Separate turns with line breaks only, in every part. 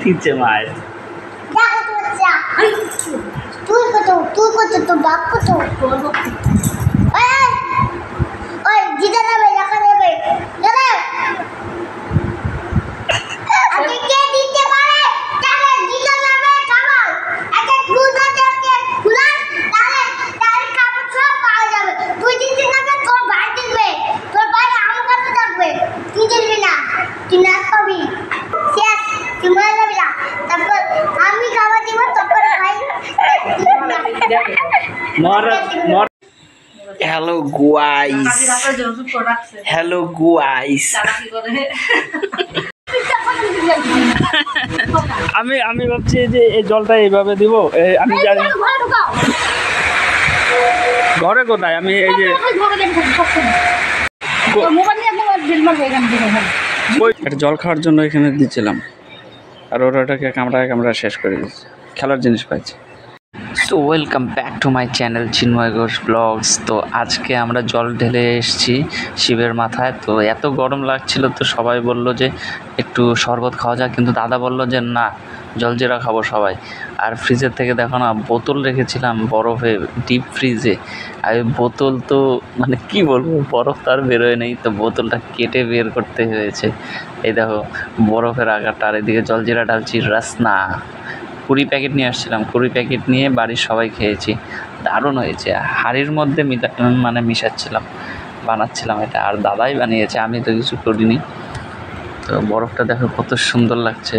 দিচ্ছে মায়ের।
তুই কত তো বাপ কত ওই জিতে যাবে দেখা যাবে যাবে আগে কে দিতে পারে তাহলে জিতে যাবে কামাল একটা গুদা থেকে খুলা তাহলে কাপড় সব পাওয়া যাবে তুই দিতে যাবে তোর ভাই দিবে তোর ভাই আমার কাছে থাকবে তুই দিবি না তুই না খাবি শেষ তুই মরে যাবি না তারপর আমি খাবার দিব তারপর ভাই
হ্যালো গাইস, হ্যালো গাইস। আমি ভাবছি যে এই জলটা এইভাবে দিব, আমি জানি ঘরে কোথায়, আমি এই যে একটা জল খাওয়ার জন্য এখানে দিচ্ছিলাম, আর ওরা ওটাকে কামড়া শেষ করে দিচ্ছে, খেলার জিনিস পাইছে। So welcome back to my channel Chinmoy Ghosh vlogs. তো আজকে আমরা জল ঢেলে এসেছি শিবের মাথায়। তো এত গরম লাগছিল, তো সবাই বলল যে একটু শরবত খাওয়া যাক, কিন্তু দাদা বলল যে না, জলজিরা খাবো সবাই। আর ফ্রিজের থেকে দেখো না, বোতল রেখেছিলাম বরফে, ডিপ ফ্রিজে। আর বোতল তো মানে কি বলবো, বরফ তো আর বেরোয় নেই, তো বোতলটা কেটে বের করতে হয়েছে। এই দেখো বরফের আকারটা, আর এদিকে জলজিরা ঢালছি, রাসনা 20 প্যাকেট নিয়ে আসছিলাম, 20 প্যাকেট নিয়ে বাড়ির সবাই খেয়েছি। দারুণ হয়েছে, হাঁড়ির মধ্যে মিশাচ্ছিলাম, বানাচ্ছিলাম এটা, আর দাদাই বানিয়েছে, আমি তো কিছু করিনি। তো বরফটা দেখো কত সুন্দর লাগছে,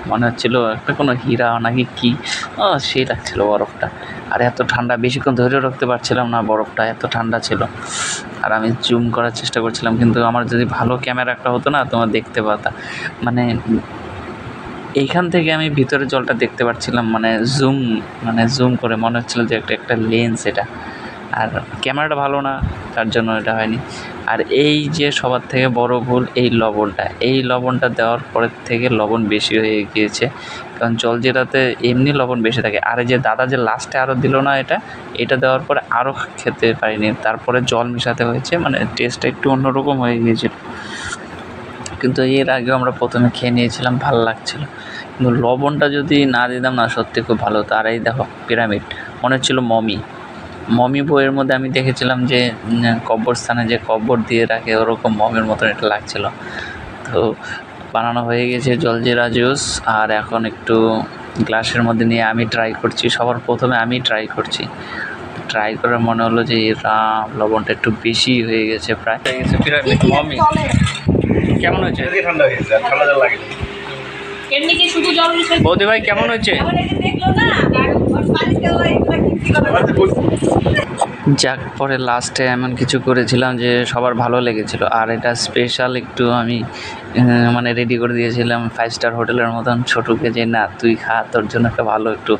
মনে হচ্ছিলো একটা কোনো হীরা নাকি কি, সেই লাগছিল বরফটা। আর এত ঠান্ডা, বেশিক্ষণ ধরে রাখতে পারছিলাম না, বরফটা এত ঠান্ডা ছিল। আর আমি জুম করার চেষ্টা করছিলাম, কিন্তু আমার যদি ভালো ক্যামেরা একটা হতো না, তোমার দেখতে পাতা, মানে এইখান থেকে আমি ভিতরে জলটা দেখতে পাচ্ছিলাম, মানে জুম করে মনে হচ্ছিলো যে একটা লেন্স এটা। আর ক্যামেরাটা ভালো না, তার জন্য এটা হয়নি। আর এই যে সবার থেকে বড় ভুল, এই লবণটা দেওয়ার পরের থেকে লবণ বেশি হয়ে গিয়েছে, কারণ জলজিরাতে এমনি লবণ বেশি থাকে। আর এই যে দাদা যে লাস্টে আরও দিল না, এটা দেওয়ার পরে আরও খেতে পারিনি, তারপরে জল মেশাতে হয়েছে, মানে টেস্টটা একটু অন্যরকম হয়ে গিয়েছিল। কিন্তু এর আগেও আমরা প্রথমে খেয়ে নিয়েছিলাম, ভালো লাগছিল, কিন্তু লবণটা যদি না দিতাম না, সত্যি খুব ভালো হতো। আর এই দেখো পিরামিড, মনে হচ্ছিলো মমি বইয়ের মধ্যে আমি দেখেছিলাম যে কব্বরস্থানে যে কব্বর দিয়ে রাখে, ওরকম মমির মতন এটা লাগছিল। তো বানানো হয়ে গেছে জলজিরা জুস, আর এখন একটু গ্লাসের মধ্যে নিয়ে আমি ট্রাই করছি, সবার প্রথমে আমি ট্রাই করছি। ট্রাই করে মনে হলো যে লবণটা একটু বেশি হয়ে গেছে, প্রায় হয়ে গেছে। পিরামিড মমি কেমন হয়েছে?
ঠান্ডা হয়ে গেছে, ঠান্ডা জল লাগে।
বৌদি ভাই কেমন হয়েছে? যাক, পরে লাস্টে এমন কিছু করেছিলাম যে সবার ভালো লেগেছিল। আর এটা স্পেশাল একটু আমি মানে রেডি করে দিয়েছিলাম 5 স্টার হোটেলের মতন ছোটুকে, যে না তুই খা, তোর জন্য একটা ভালো একটু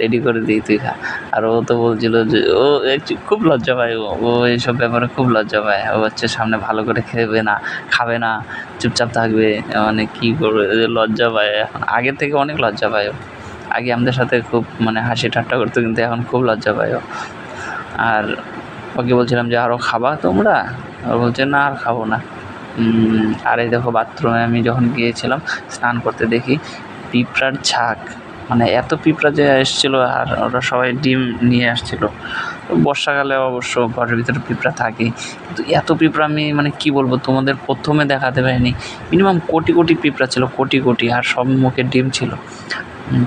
রেডি করে দিই, তুই খা। আর ও তো বলছিল যে ও খুব লজ্জা পায়, ও এইসব ব্যাপারে খুব লজ্জা পায়। ও হচ্ছে সামনে ভালো করে খাবে না, চুপচাপ থাকবে, মানে কী করবে, লজ্জা পায় এখন। আগের থেকে অনেক লজ্জা পায় ও। আগে আমাদের সাথে খুব মানে হাসি ঠাট্টা করতো, কিন্তু এখন খুব লজ্জা পায় ও। আর ওকে বলছিলাম যে আরও খাবা তোমরা, ও বলছে না আর খাবো না। আর এই দেখো বাথরুমে আমি যখন গিয়েছিলাম স্নান করতে, দেখি পিঁপড়ার ঝাঁক, মানে এত পিঁপড়া যে এসেছিলো, আর ওরা সবাই ডিম নিয়ে আসছিলো। বর্ষাকালে অবশ্য ঘরের ভিতরে পিঁপড়া থাকে, কিন্তু এত পিঁপড়া আমি মানে কি বলবো তোমাদের, প্রথমে দেখাতে পারিনি। মিনিমাম কোটি পিঁপড়া ছিল, কোটি, আর সব মুখে ডিম ছিল।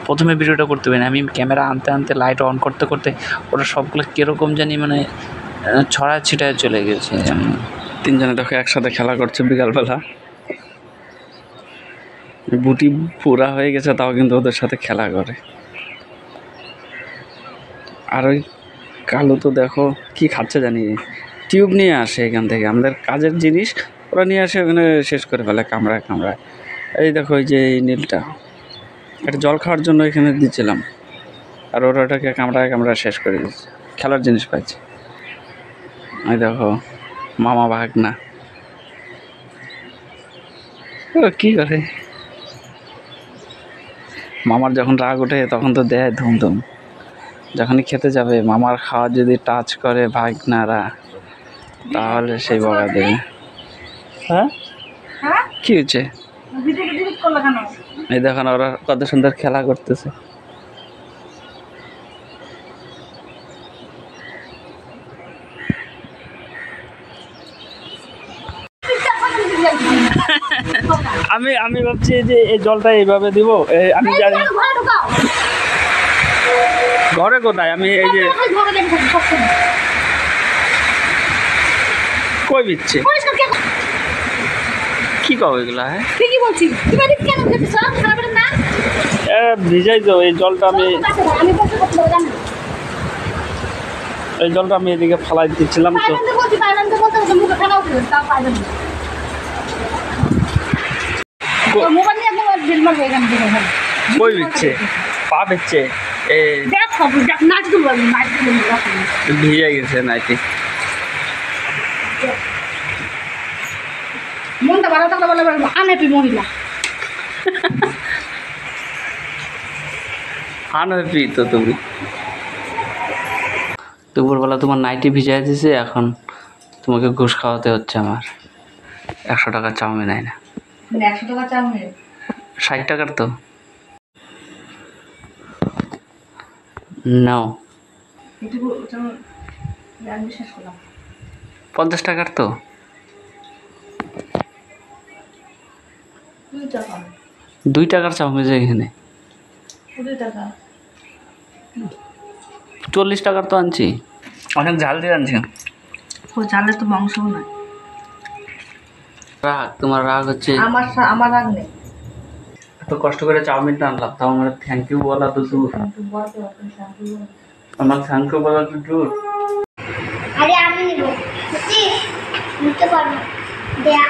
প্রথমে ভিডিওটা করতে পারিনি, আমি ক্যামেরা আনতে লাইট অন করতে ওরা সবগুলো কীরকম জানি মানে ছড়ায় ছিটায় চলে গেছে। তিনজনে দেখো একসাথে খেলা করছে বিকালবেলা, বুটি পুরা হয়ে গেছে, তাও কিন্তু ওদের সাথে খেলা করে। আর ওই কালো তো দেখো কি খাচ্ছে জানি, টিউব নিয়ে আসে এখান থেকে, আমাদের কাজের জিনিস ওরা নিয়ে আসে, ওখানে শেষ করে ফেলে কামড়ায়। এই দেখো এই যে এই নীলটা, এটা জল খাওয়ার জন্য এখানে দিচ্ছিলাম, আর ওরা ওটাকে কামড়া শেষ করে দিচ্ছে, খেলার জিনিস পাইছে। এই দেখো মামা ভাগনা কি করে, মামার যখন রাগ ওঠে তখন তো দেয় ধুম, যখনই খেতে যাবে মামার খাওয়া যদি টাচ করে ভাগনারা, তাহলে সেই বকা দেবে। হ্যাঁ কি হয়েছে? এই দেখেন ওরা কত সুন্দর খেলা করতেছে। আমি আমি ভাবছি যে এই জলটা এইভাবে দিব, আমি জানি ঘরে কোথায়, আমি এই যে কই দিচ্ছে কি কব এগুলা? হ্যাঁ
ঠিকই বলছি, তুমি এদিকে কেন খেতেছ? খাবার না
ভিজাই তো এই জলটা, আমি
আমি বলতে পারবো না।
এই জলটা আমি এদিকে ফালাই দিচ্ছিলাম তো।
পাইলাম তো বলছি, পাইলাম তো বলতে বলতে মুখে খারাপ হয়ে তাও পাইলাম না। মোবাইল নিয়ে একদম বিল মারবে এখান থেকে।
কই দিচ্ছে পা দিচ্ছে
দেখ সব দেখ নাচ দুলবো, নাচ দুলবো।
ভিজে গেছে নাইটি।
মনটা ভালো থাকলে বলে আনেপি মহিলা।
আনবি তো তুমি। দুপুরবেলা তোমার নাইটি ভিজাই দিছে, এখন তোমাকে ঘুষ খাওয়াতে হচ্ছে আমার। 100 টাকার চাউমিন আয় না।
100 টাকা চাউমিন
60 টাকার তো নাও,
এটুকু আমি বিশ্বাস করলাম।
50 টাকার তো 2 টাকার চাউমিন যে এখানে
2 টাকা
40 টাকার তো আনছি, অনেক ঝাল দিয়ে আনছি।
ও জানলে তো মাংসও না।
রাগ, তোমার রাগ হচ্ছে।
আমার রাগ নেই।
এত কষ্ট করে চাউমিনটা আনলাম, তাও আমার থ্যাংক ইউ বলা তো দূর, আমার থ্যাংক ইউ বলা তো দূর।
আরে আমি নিব, বুঝছিস? নিতে পারবো। দেয়া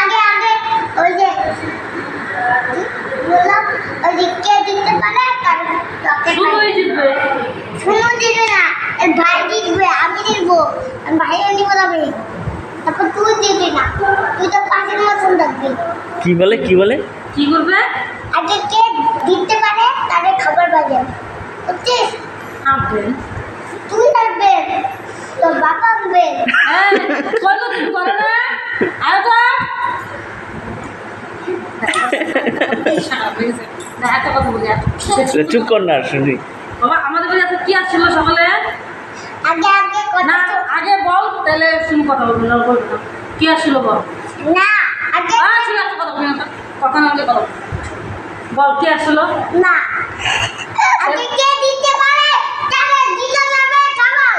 আগে আগে ওই যে বললাম, ওই যে কে জিততে পারে তার শুনুই জিতবে। শুনু জিতবে না, এর ভাই জিতবে, আমি জিতবো, আর ভাইও নিব যাবে। তারপর তুই জিতবি না, তুই তো পাশের মতন থাকবি।
কি বলে কি বলে
কি করবে? আগে কে জিততে পারে তাদের খাবার বাজে, বুঝছিস? আনবে তুই আনবে, তোর বাবা আনবে। হ্যাঁ কত দিন করে না আর তো
চুপ কর না শুনি।
বাবা আমাদের বাড়ি আজকে কি আসছিল সকালে?
আগে আগে
না আগে বল, তাহলে শুনি কথা বলবো না, বলবো না। কি আসছিল বল?
না আগে
ঠিক আছে, কথা বলি না, কথা না বলে কথা বল। বল কি আসছিল?
না আগে কে দিতে পারে তাহলে দিতে যাবে খাবার।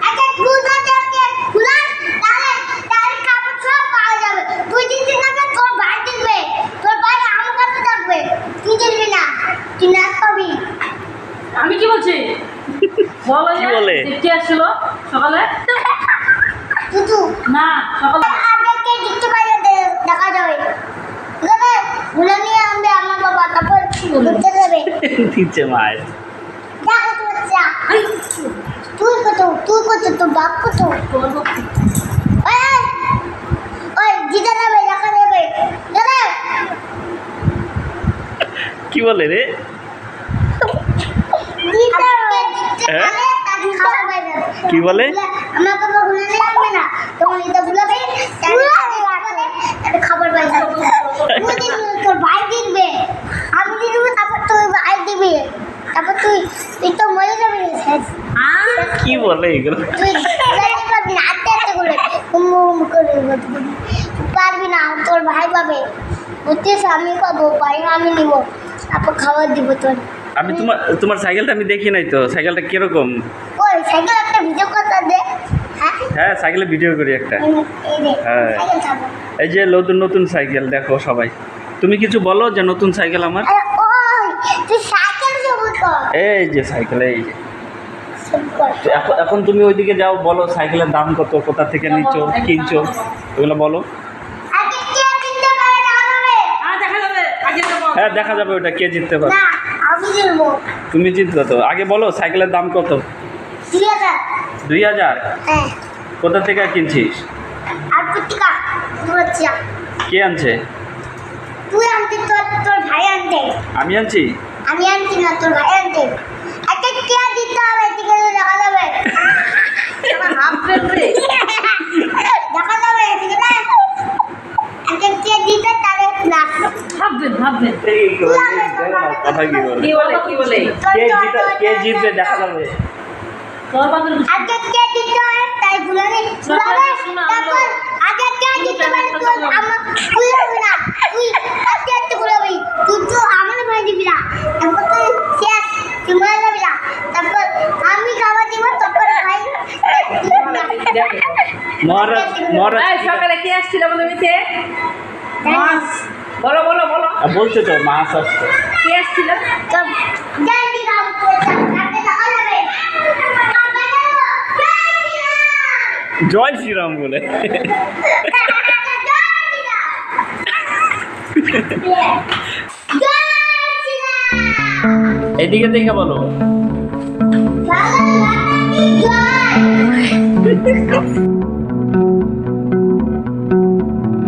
আগে গুদা থেকে খুলান, তাহলে তার খাবার সব পাওয়া যাবে। তুই দিতে না তোর ভাই দিবে, তোর ভাই আমার কাছে থাকবে, তুই দিবি না, তুই না খাবি।
আমি কি বলছি বল।
কি বলে?
কি আসছিল সকালে?
তুতু
না সকালে
আগে কে দিতে পারে দেখা যাবে। তবে ভুলে নিয়ে আনবে আমার বাবা, তারপর ঘুরতে যাবে।
দিচ্ছে মায়ের।
দেখো তো বাচ্চা, তুই কত তোর বাপ কত? ওই জিতে যাবে, দেখা যাবে। যাবে
কি বলে রে? হ্যাঁ? কি বলে?
আমার বাবা ভুলে নিয়ে আসবে না, তখন এটা ভুলাবে, খাবার পাই যাবে। তোর ভাই দিবে, আমি দিব, তারপর তুই ভাই দিবি, তারপর তুই তো মরে যাবি।
কি বলে এগুলো?
তুই পারবি না, আস্তে আস্তে করে হুম করে পারবি না, তোর ভাই পাবে, বুঝছিস? আমি পাবো, ভাই আমি নিব, তারপর খাবার দিব তোর।
আমি তোমার সাইকেলটা আমি দেখি নাই তো, সাইকেলটা কিরকম?
ওই সাইকেল একটা ভিডিও করতে দে। হ্যাঁ
হ্যাঁ সাইকেলে ভিডিও করি একটা।
এই রে
হ্যাঁ।
সাইকেল চালাবো।
এই যে নতুন নতুন সাইকেল দেখো সবাই। তুমি কিছু বলো যে নতুন সাইকেল আমার।
ওই তুই সাইকেল চালাবো তো।
এই যে সাইকেল, এই যে
শুরু কর।
তো এখন তুমি ওইদিকে যাও, বলো সাইকেলের দাম কত, কোথা থেকে নিচ্ছো কিনছো এগুলো বলো।
আগে কে জিততে পারে জানাবে।
দেখা যাবে, আগে তো বল।
হ্যাঁ দেখা যাবে ওটা কে জিততে পারে।
না আমি জিতবো।
তুমি জিতবে তো, আগে বলো সাইকেলের দাম কত?
2000।
2000?
হ্যাঁ
কোথা থেকে কিনছিস?
আর পুটিকা বাচ্চা
কে আনছে?
তুই আনতে, তোর ভাই আনতে।
আমি আনছি?
আমি আনছি না, তোর ভাই আনতে। একটা কে দিতে হবে, ঠিক আছে দেখা যাবে।
আমার হাফ ফেলবে।
দেখা যাবে, ঠিক আছে? একটা কে দিতে তাহলে না
ভাববেন
কথা কি বলে
কি বলে
কে জিতবে দেখা যাবে।
তোর বাদল
আগে কে দিতে হয় তাই বুলাবে তারপর আগে কে দিতে পারে তুই আমার বুলাবি না তুই আগে একটু বুলাবি তুই তো আমার ভাই দিবি না তারপর তুই শেষ তুই মারা যাবি না তারপর আমি খাবার দিব তারপর ভাই
মহারাজ মহারাজ
সকালে কি আসছিল আমাদের মিতে মাছ বলো বলো বলো
বলছে তো মাছ আসছে।
কি আসছিল
তো জলদি খাও তাতে না হবে
জয় শ্রীরাম বলে এদিকে দেখে বলো।
জয়